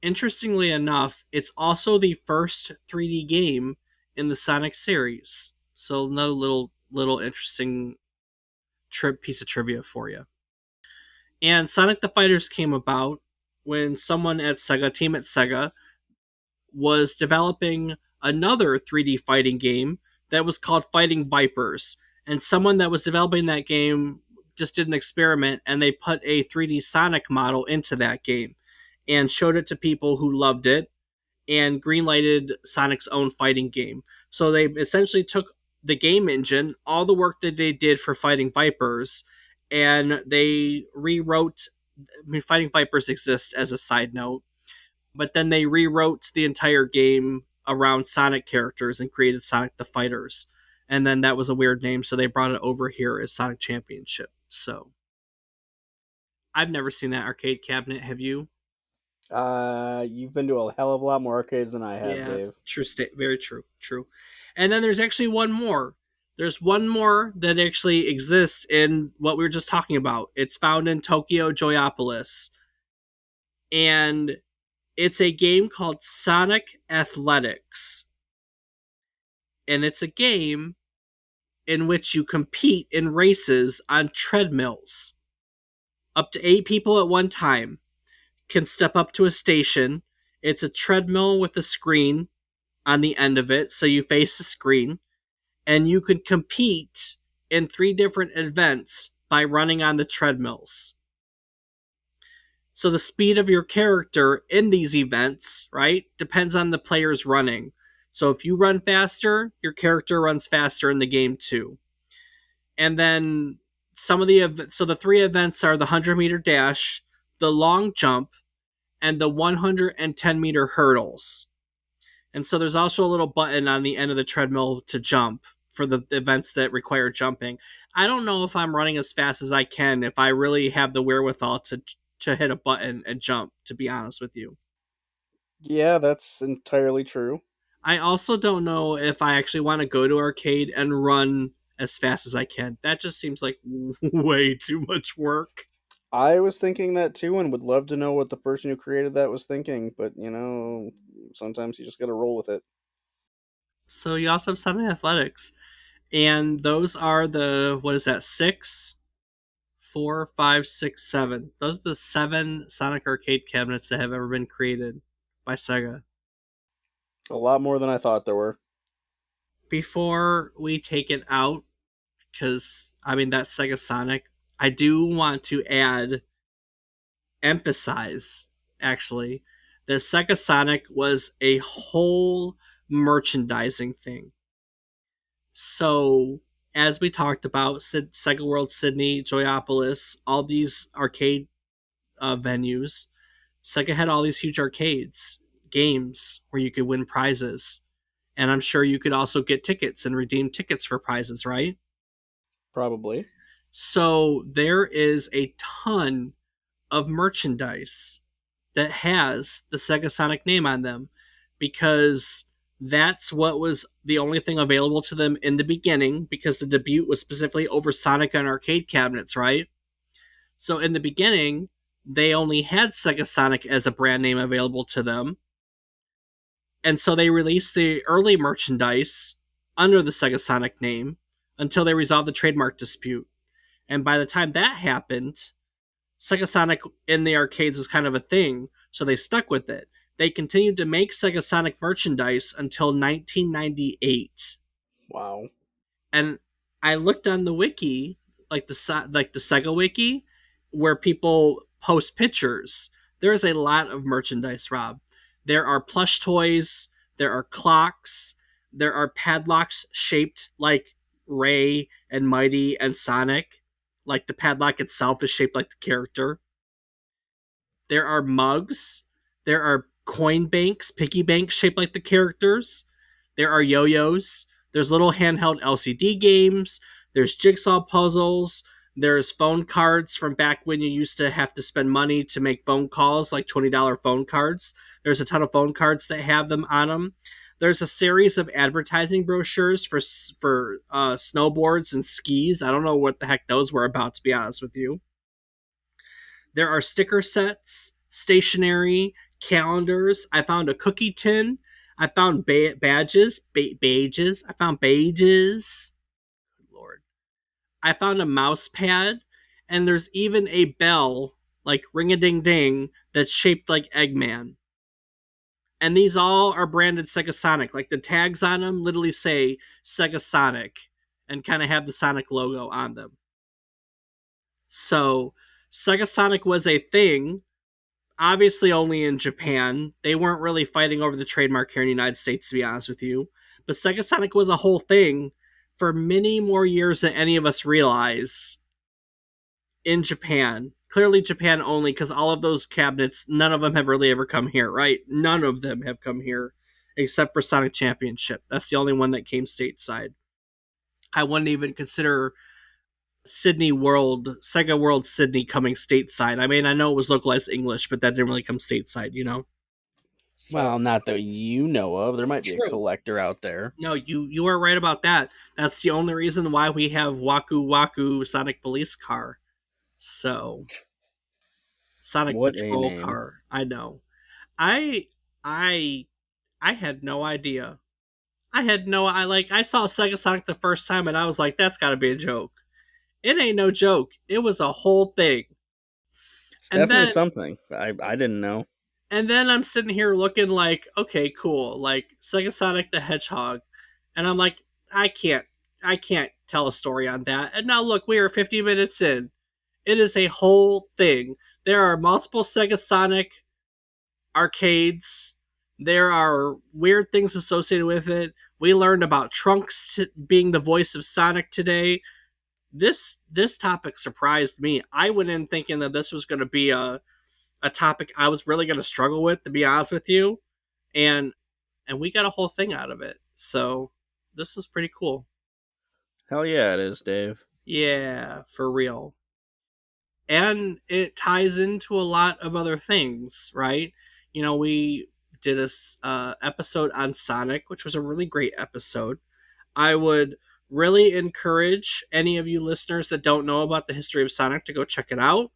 Interestingly enough, it's also the first 3D game in the Sonic series. So another little interesting piece of trivia for you. And Sonic the Fighters came about when someone at Sega, team at Sega, was developing another 3D fighting game that was called Fighting Vipers. And someone that was developing that game just did an experiment and they put a 3D Sonic model into that game and showed it to people who loved it and greenlighted Sonic's own fighting game. So they essentially took the game engine, all the work that they did for Fighting Vipers, and they rewrote. I mean, Fighting Vipers exists as a side note, but then they rewrote the entire game around Sonic characters and created Sonic the Fighters. And then that was a weird name, so they brought it over here as Sonic Championship. So I've never seen that arcade cabinet. Have you? You've been to a hell of a lot more arcades than I have, Yeah, Dave. true state. Very true. True. And then there's actually one more. There's one more that actually exists in what we were just talking about. It's found in Tokyo Joyopolis. And it's a game called Sonic Athletics. And it's a game in which you compete in races on treadmills. Up to 8 people at one time can step up to a station. It's a treadmill with a screen on the end of it, so you face the screen, and you can compete in 3 different events by running on the treadmills. So the speed of your character in these events, right, depends on the player's running. So if you run faster, your character runs faster in the game too. And then the 3 events are the 100-meter dash, the long jump, and the 110-meter hurdles. And so there's also a little button on the end of the treadmill to jump for the events that require jumping. I don't know if I'm running as fast as I can if I really have the wherewithal to hit a button and jump, to be honest with you. Yeah, that's entirely true. I also don't know if I actually want to go to arcade and run as fast as I can. That just seems like way too much work. I was thinking that too and would love to know what the person who created that was thinking, but sometimes you just gotta roll with it. So you also have Sonic Athletics, and those are the what is that, six, four, five, six, seven. Those are the 7 Sonic arcade cabinets that have ever been created by Sega. A lot more than I thought there were. Before we take it out, because I mean that's Sega Sonic, I do want to emphasize actually that Sega Sonic was a whole merchandising thing. So as we talked about, Sega World Sydney, Joyopolis, all these arcade venues, Sega had all these huge arcades, games where you could win prizes. And I'm sure you could also get tickets and redeem tickets for prizes, right? Probably. So there is a ton of merchandise that has the Sega Sonic name on them because that's what was the only thing available to them in the beginning because the debut was specifically over Sonic on arcade cabinets, right? So in the beginning, they only had Sega Sonic as a brand name available to them. And so they released the early merchandise under the Sega Sonic name until they resolved the trademark dispute. And by the time that happened, Sega Sonic in the arcades was kind of a thing, so they stuck with it. They continued to make Sega Sonic merchandise until 1998. Wow. And I looked on the wiki, like the Sega wiki, where people post pictures. There is a lot of merchandise, Rob. There are plush toys, there are clocks, there are padlocks shaped like Ray and Mighty and Sonic. Like the padlock itself is shaped like the character. There are mugs. There are coin banks, piggy banks shaped like the characters. There are yo-yos. There's little handheld LCD games. There's jigsaw puzzles. There's phone cards from back when you used to have to spend money to make phone calls, like $20 phone cards. There's a ton of phone cards that have them on them. There's a series of advertising brochures for snowboards and skis. I don't know what the heck those were about, to be honest with you. There are sticker sets, stationery, calendars. I found a cookie tin. I found badges. Badges. I found badges. Lord. I found a mouse pad. And there's even a bell, like ring a ding ding, that's shaped like Eggman. And these all are branded SegaSonic. Like the tags on them literally say SegaSonic and kind of have the Sonic logo on them. So SegaSonic was a thing, obviously only in Japan. They weren't really fighting over the trademark here in the United States, to be honest with you. But SegaSonic was a whole thing for many more years than any of us realize in Japan. Clearly Japan only, because all of those cabinets, none of them have really ever come here, right? None of them have come here except for Sonic Championship. That's the only one that came stateside. I wouldn't even consider Sega World Sydney coming stateside. I mean, I know it was localized English, but that didn't really come stateside, you know? So, Well, not that you know of. There might be a true. collector out there. No, you are right about that. That's the only reason why we have Waku Waku Sonic Police Car. So, Sonic What a Patrol name. Car. I know. I I I had no idea. I saw Sega Sonic the first time and I was like, that's gotta be a joke. It ain't no joke. It was a whole thing. It's And definitely then something. I didn't know. I'm sitting here looking like, okay, cool, like Sega Sonic the Hedgehog. And I'm like, I can't I can't tell a story on that. And now look, we are 50 minutes in. It is a whole thing. There are multiple Sega Sonic arcades. There are weird things associated with it. We learned about Trunks being the voice of Sonic today. This topic surprised me. I went in thinking that this was going to be a topic I was really going to struggle with, to be honest with you, and we got a whole thing out of it. So this was pretty cool. Hell yeah, it is, Dave. Yeah, for real. And it ties into a lot of other things, right? You know, we did a episode on Sonic, which was a really great episode. I would really encourage any of you listeners that don't know about the history of Sonic to go check it out.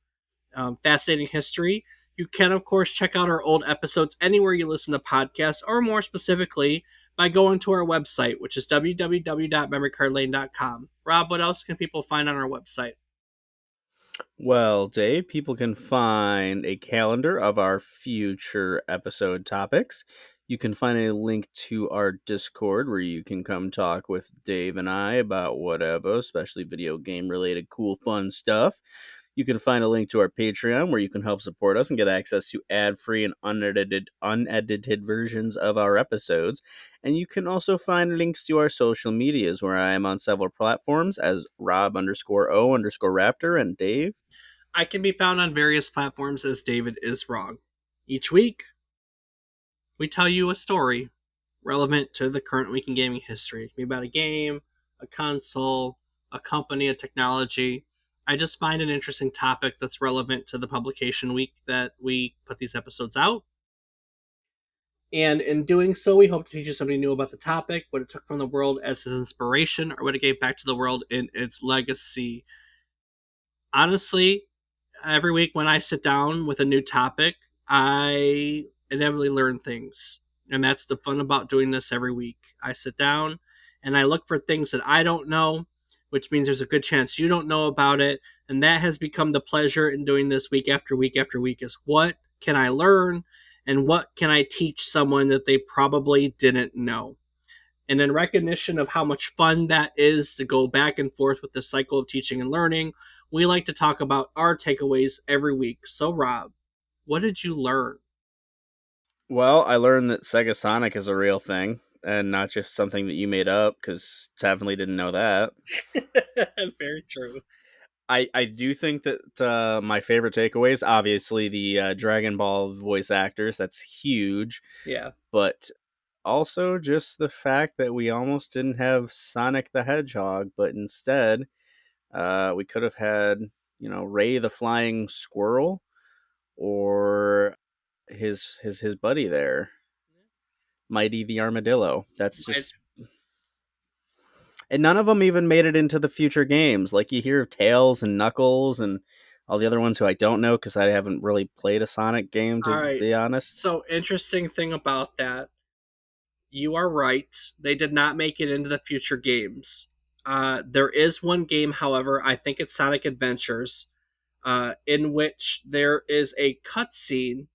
Fascinating history. You can, of course, check out our old episodes anywhere you listen to podcasts, or more specifically, by going to our website, which is www.memorycardlane.com. Rob, what else can people find on our website? Well, Dave, people can find a calendar of our future episode topics. You can find a link to our Discord where you can come talk with Dave and I about whatever, especially video game related cool fun stuff. You can find a link to our Patreon where you can help support us and get access to ad-free and unedited versions of our episodes. And you can also find links to our social medias where I am on several platforms as Rob_O_Raptor and Dave. I can be found on various platforms as David is Wrong. Each week, we tell you a story relevant to the current week in gaming history. It can be about a game, a console, a company, a technology. I just find an interesting topic that's relevant to the publication week that we put these episodes out. And in doing so, we hope to teach you something new about the topic, what it took from the world as its inspiration, or what it gave back to the world in its legacy. Honestly, every week when I sit down with a new topic, I inevitably learn things. And that's the fun about doing this every week. I sit down and I look for things that I don't know, which means there's a good chance you don't know about it. And that has become the pleasure in doing this week after week after week is what can I learn and what can I teach someone that they probably didn't know. And in recognition of how much fun that is to go back and forth with the cycle of teaching and learning, we like to talk about our takeaways every week. So, Rob, what did you learn? Well, I learned that Sega Sonic is a real thing and not just something that you made up because definitely didn't know that. Very true. I do think that my favorite takeaways, obviously the Dragon Ball voice actors, that's huge, Yeah. but also just the fact that we almost didn't have Sonic the Hedgehog, but instead we could have had, Ray the Flying Squirrel or his buddy there, Mighty the Armadillo. That's just, and none of them even made it into the future games. Like you hear of Tails and Knuckles and all the other ones who I don't know because I haven't really played a Sonic game, to All right. be honest. So, interesting thing about that, you are right. They did not make it into the future games. There is one game, however, I think it's Sonic Adventures, in which there is a cutscene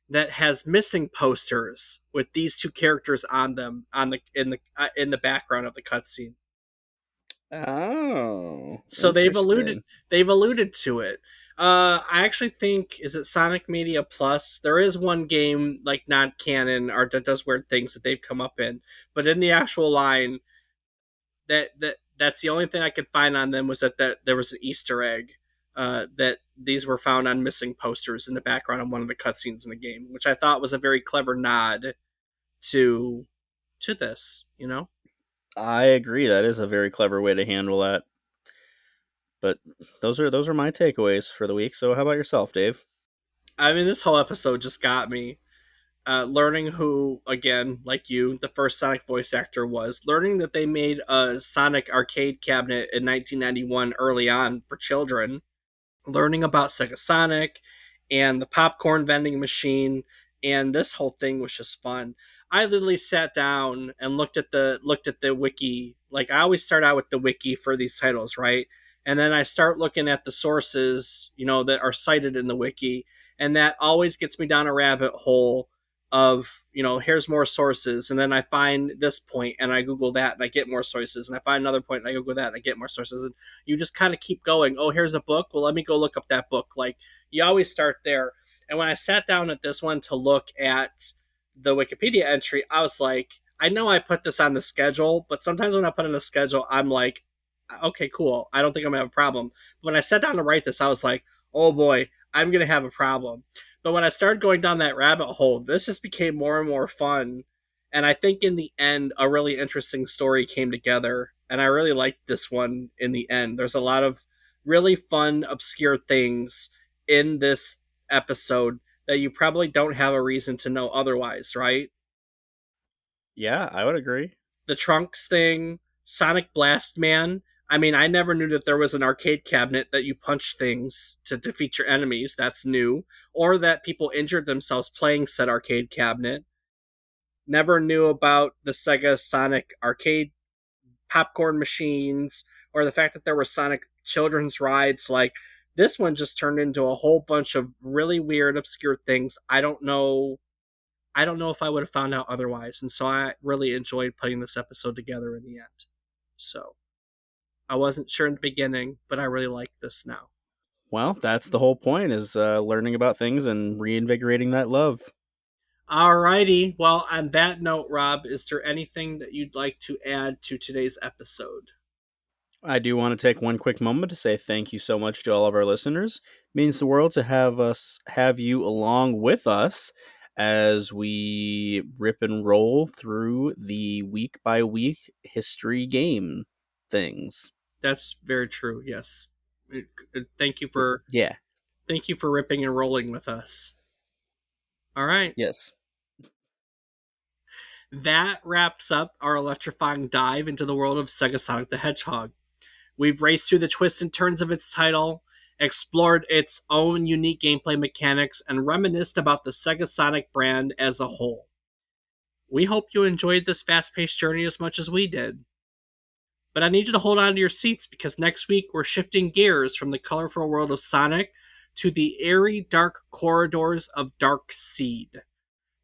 that has missing posters with these two characters on them in the background of the cutscene. Oh, So interesting. they've alluded to it. I actually think, is it Sonic Media Plus? There is one game like not canon or that does weird things that they've come up in, but in the actual line, that's the only thing I could find on them was that there was an Easter egg. That these were found on missing posters in the background of one of the cutscenes in the game, which I thought was a very clever nod to this. You know, I agree. That is a very clever way to handle that. But those are my takeaways for the week. So how about yourself, Dave? I mean, this whole episode just got me. Learning who, again, like you, the first Sonic voice actor was, learning that they made a Sonic arcade cabinet in 1991 early on for children, learning about SegaSonic and the popcorn vending machine, and this whole thing was just fun. I literally sat down and looked at the wiki. Like I always start out with the wiki for these titles, right? And then I start looking at the sources, that are cited in the wiki, and that always gets me down a rabbit hole of, here's more sources, and then I find this point and I Google that and I get more sources, and I find another point and I Google that and I get more sources, and you just kind of keep going. Oh, here's a book. Well, let me go look up that book. Like you always start there. And when I sat down at this one to look at the Wikipedia entry, I was like, I know I put this on the schedule, but sometimes when I put in a schedule, I'm like, okay, cool. I don't think I'm gonna have a problem. But when I sat down to write this, I was like, oh boy, I'm gonna have a problem. But when I started going down that rabbit hole, this just became more and more fun. And I think in the end, a really interesting story came together. And I really liked this one in the end. There's a lot of really fun, obscure things in this episode that you probably don't have a reason to know otherwise, right? Yeah, I would agree. The Trunks thing, Sonic Blast Man. I mean, I never knew that there was an arcade cabinet that you punch things to defeat your enemies. That's new. Or that people injured themselves playing said arcade cabinet. Never knew about the Sega Sonic arcade popcorn machines or the fact that there were Sonic children's rides. Like, this one just turned into a whole bunch of really weird, obscure things. I don't know if I would have found out otherwise. And so I really enjoyed putting this episode together in the end. So I wasn't sure in the beginning, but I really like this now. Well, that's the whole point, is learning about things and reinvigorating that love. Alrighty. Well, on that note, Rob, is there anything that you'd like to add to today's episode? I do want to take one quick moment to say thank you so much to all of our listeners. It means the world to have you along with us as we rip and roll through the week by week history game things. That's very true. Yes. Thank you for Yeah. thank you for ripping and rolling with us. All right. Yes. That wraps up our electrifying dive into the world of Sega Sonic the Hedgehog. We've raced through the twists and turns of its title, explored its own unique gameplay mechanics, and reminisced about the Sega Sonic brand as a whole. We hope you enjoyed this fast paced journey as much as we did. But I need you to hold on to your seats because next week we're shifting gears from the colorful world of Sonic to the airy, dark corridors of Dark Seed.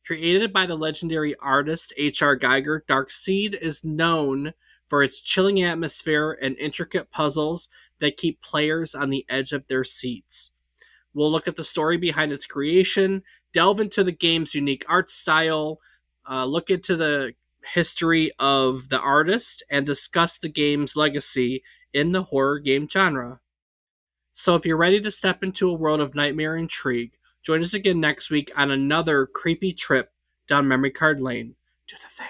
Created by the legendary artist H.R. Geiger, Dark Seed is known for its chilling atmosphere and intricate puzzles that keep players on the edge of their seats. We'll look at the story behind its creation, delve into the game's unique art style, look into the history of the artist, and discuss the game's legacy in the horror game genre. So if you're ready to step into a world of nightmare and intrigue, join us again next week on another creepy trip down memory card lane. Do the thing.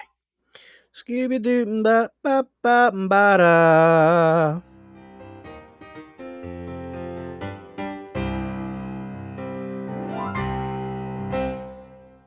Scooby Doo ba ba ba ba da.